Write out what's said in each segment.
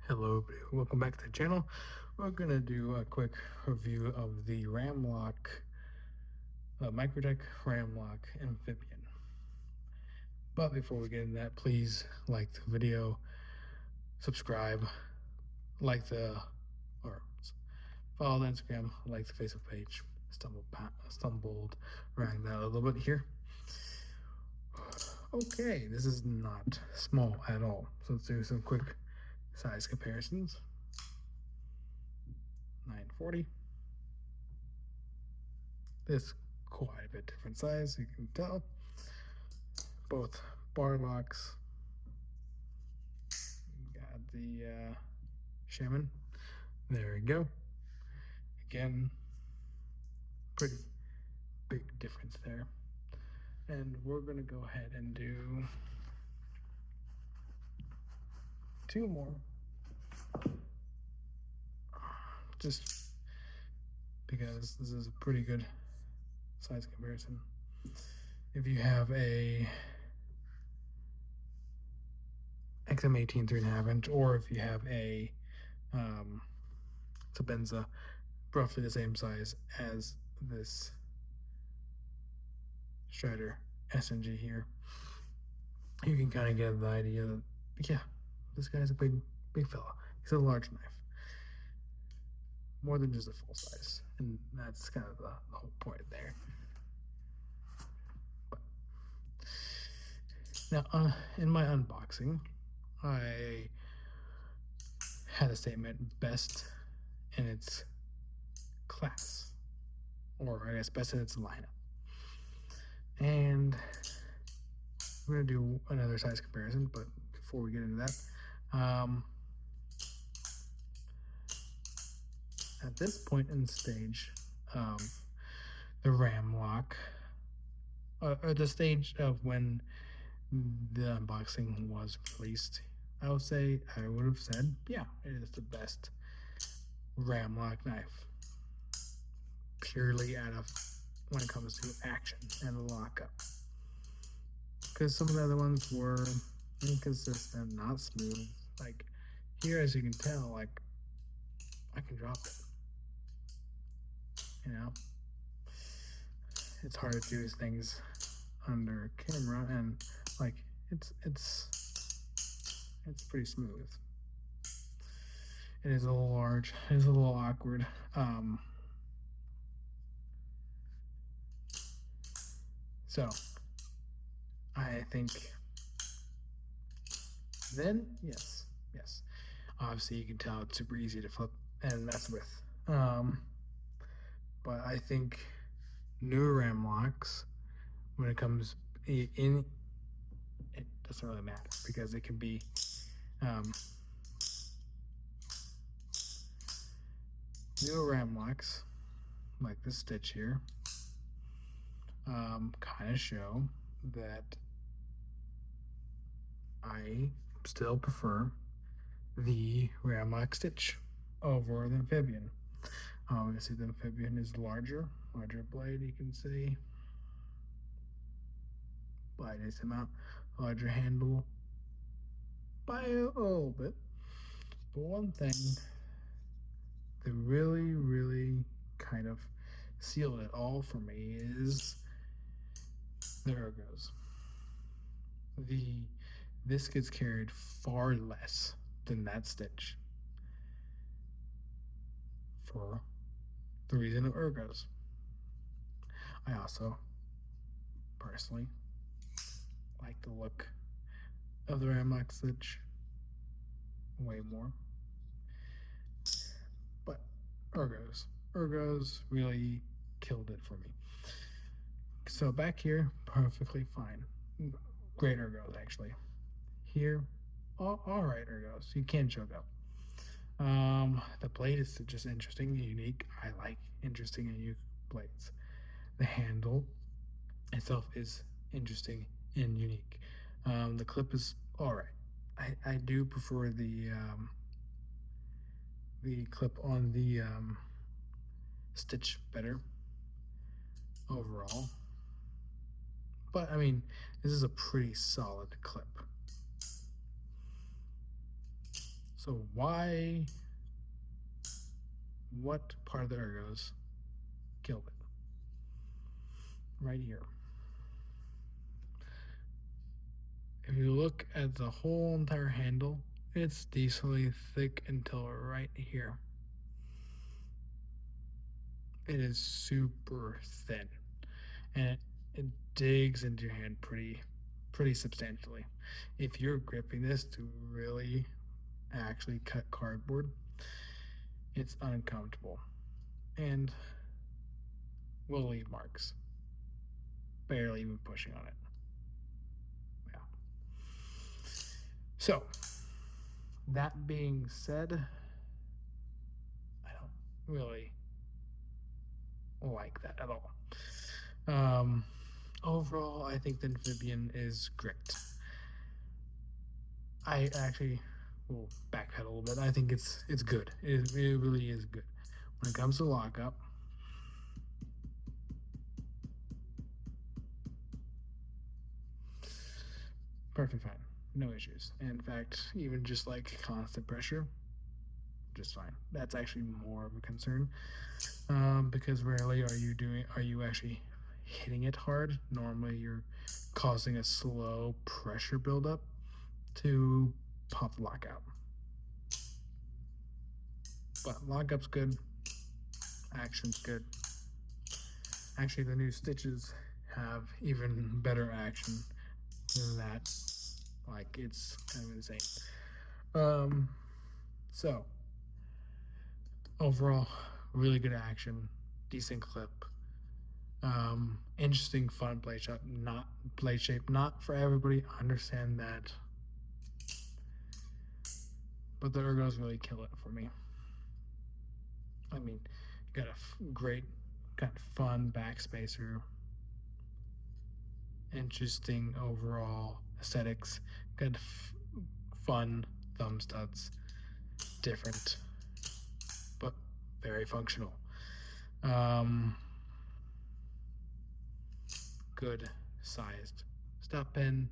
Hello, everybody. Welcome back to the channel. We're going to do a quick review of the Ram-Lok Microtech Ram-Lok Amphibian. But before we get into that, please like the video, subscribe, or follow the Instagram, like the Facebook page. Stumbled around that a little bit here. Okay, this is not small at all. So let's do some quick size comparisons. 940. This quite a bit different size, you can tell. Both bar locks. Got the Shaman. There we go. Again, pretty big difference there. And we're going to go ahead and do two more. Just because this is a pretty good size comparison. If you have a XM18 3.5 inch, or if you have a Sabenza, roughly the same size as this Strider SNG here, you can kind of get the idea that, yeah, this guy's a big fella. He's a large knife, more than just a full size, and that's kind of the whole point there. But now, in my unboxing, I had a statement: best in its class, or I guess best in its lineup. And we're going to do another size comparison, but before we get into that, at this point in the stage of the Ram-Lok, or the stage of when the unboxing was released, I would have said, yeah, it is the best Ram-Lok knife, purely out of when it comes to action and lockup. Because some of the other ones were inconsistent, not smooth. Like here, as you can tell, like I can drop it. You know, it's hard to do things under camera, and like it's pretty smooth. It is a little large. It is a little awkward. So I think then yes. Obviously, you can tell it's super easy to flip and mess with. But I think newer Ram-Loks, when it comes in, it doesn't really matter because it can be newer Ram-Loks, like this stitch here, kind of show that I still prefer the Ram-Lok stitch over the Amphibian. Obviously, the Amphibian is larger blade, you can see, by a decent amount, larger handle by a little bit. But one thing that really kind of sealed it all for me is the ergos. This gets carried far less than that stitch for the reason of ergos. I also personally like the look of the Ram-Lok stitch way more. But ergos really killed it for me. So back here, perfectly fine. Great ergos, actually. Here, all right ergos. You can choke up. The blade is just interesting and unique. I like interesting and unique blades. The handle itself is interesting and unique. The clip is all right. I do prefer the clip on the stitch better overall. But I mean, this is a pretty solid clip. So why? What part of the ergos killed it? Right here. If you look at the whole entire handle, it's decently thick until right here. It is super thin, and it digs into your hand pretty substantially. If you're gripping this to really actually cut cardboard, it's uncomfortable and will leave marks. Barely even pushing on it. Yeah. So, that being said, I don't really like that at all. Overall, I think the amphibian is great. I actually will backpedal a little bit. I think it's good. It really is good. When it comes to lockup, perfect fine. No issues. In fact, even just like constant pressure, just fine. That's actually more of a concern because rarely are you actually hitting it hard. Normally, you're causing a slow pressure buildup to pop the lockout. But lockup's good. Action's good. Actually, the new stitches have even better action than that. Like, it's kind of insane. So overall, really good action, decent clip, interesting, fun blade shape. Not for everybody. I understand that, but the ergos really kill it for me. I mean, you got a great, kind of fun backspacer, interesting overall aesthetics, got fun thumb studs, different, but very functional. Good sized stop pin.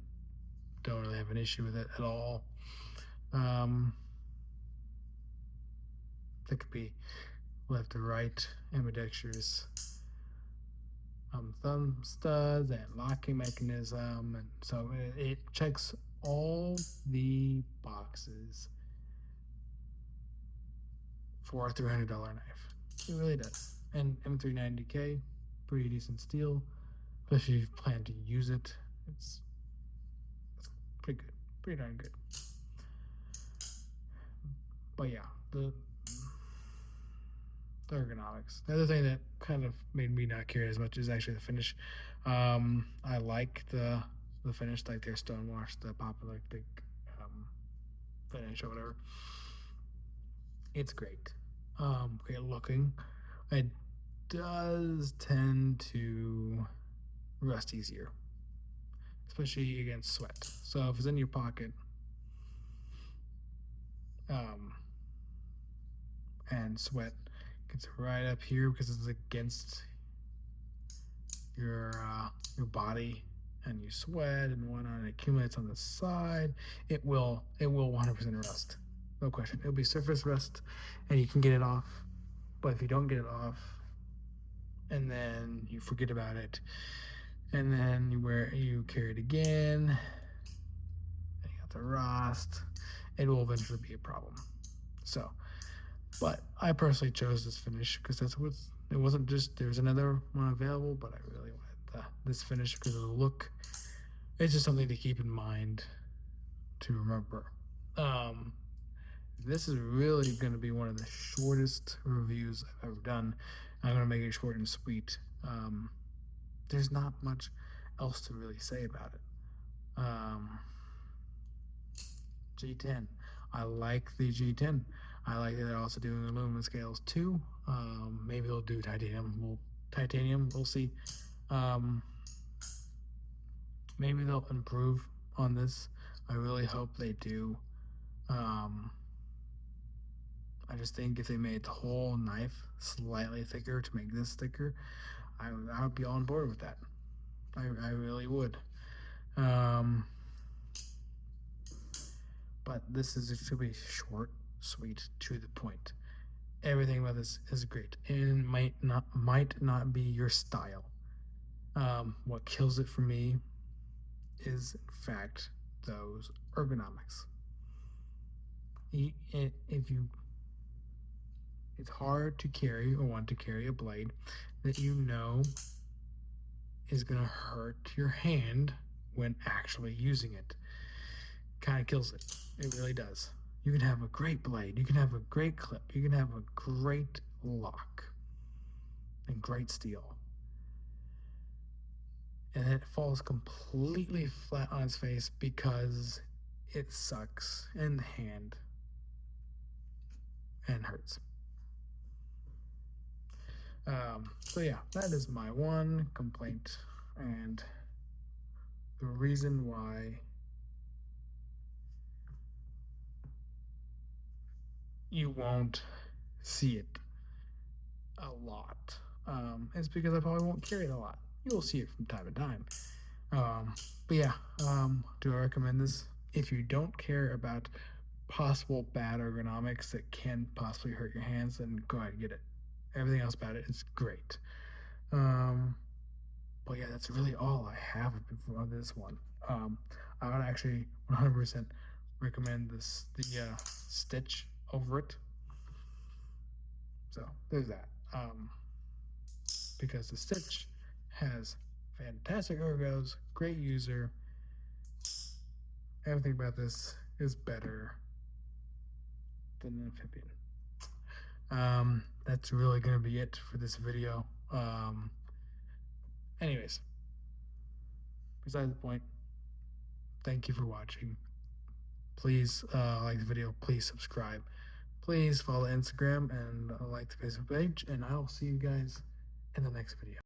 Don't really have an issue with it at all. That could be left to right, ambidextrous thumb studs and locking mechanism, and so it checks all the boxes for a $300 knife. It really does. And M390K, pretty decent steel, especially if you plan to use it. It's pretty good, pretty darn good. But yeah, the ergonomics. The other thing that kind of made me not care as much is actually the finish. I like the finish, like their stonewash, the apocalyptic finish or whatever. It's great. Great looking. It does tend to rust easier, especially against sweat. So if it's in your pocket, and sweat gets right up here because it's against your body, and you sweat and whatnot, and it accumulates on the side, it will 100% rust. No question. It'll be surface rust, and you can get it off. But if you don't get it off, and then you forget about it, and then you carry it again, and you got the rust, it will eventually be a problem. So, but I personally chose this finish because that's what it wasn't. Just there's another one available, but I really wanted this finish because of the look. It's just something to keep in mind, to remember. This is really going to be one of the shortest reviews I've ever done. I'm going to make it short and sweet. There's not much else to really say about it. G10. I like the G10. I like that they're also doing aluminum scales too. Maybe they'll do titanium. We'll see. Maybe they'll improve on this. I really hope they do. I just think if they made the whole knife slightly thicker to make this thicker, I would be on board with that. I really would. But this is to be short sweet, to the point. Everything about this is great, and might not be your style. What kills it for me is, in fact, those ergonomics. If you, it's hard to carry or want to carry a blade that you know is going to hurt your hand when actually using it. Kind of kills it. It really does. You can have a great blade, you can have a great clip, you can have a great lock and great steel, and then it falls completely flat on its face because it sucks in the hand and hurts. So yeah, that is my one complaint, and the reason why you won't see it a lot is because I probably won't carry it a lot. You'll see it from time to time. But yeah, do I recommend this? If you don't care about possible bad ergonomics that can possibly hurt your hands, then go ahead and get it. Everything else about it is great. But yeah, that's really all I have for this one. I would actually 100% recommend the stitch over it. So there's that. Because the stitch has fantastic ergos, great user. Everything about this is better than an amphibian. That's really going to be it for this video. Anyways, besides the point, thank you for watching. Please like the video, please subscribe, please follow Instagram and like the Facebook page, and I will see you guys in the next video.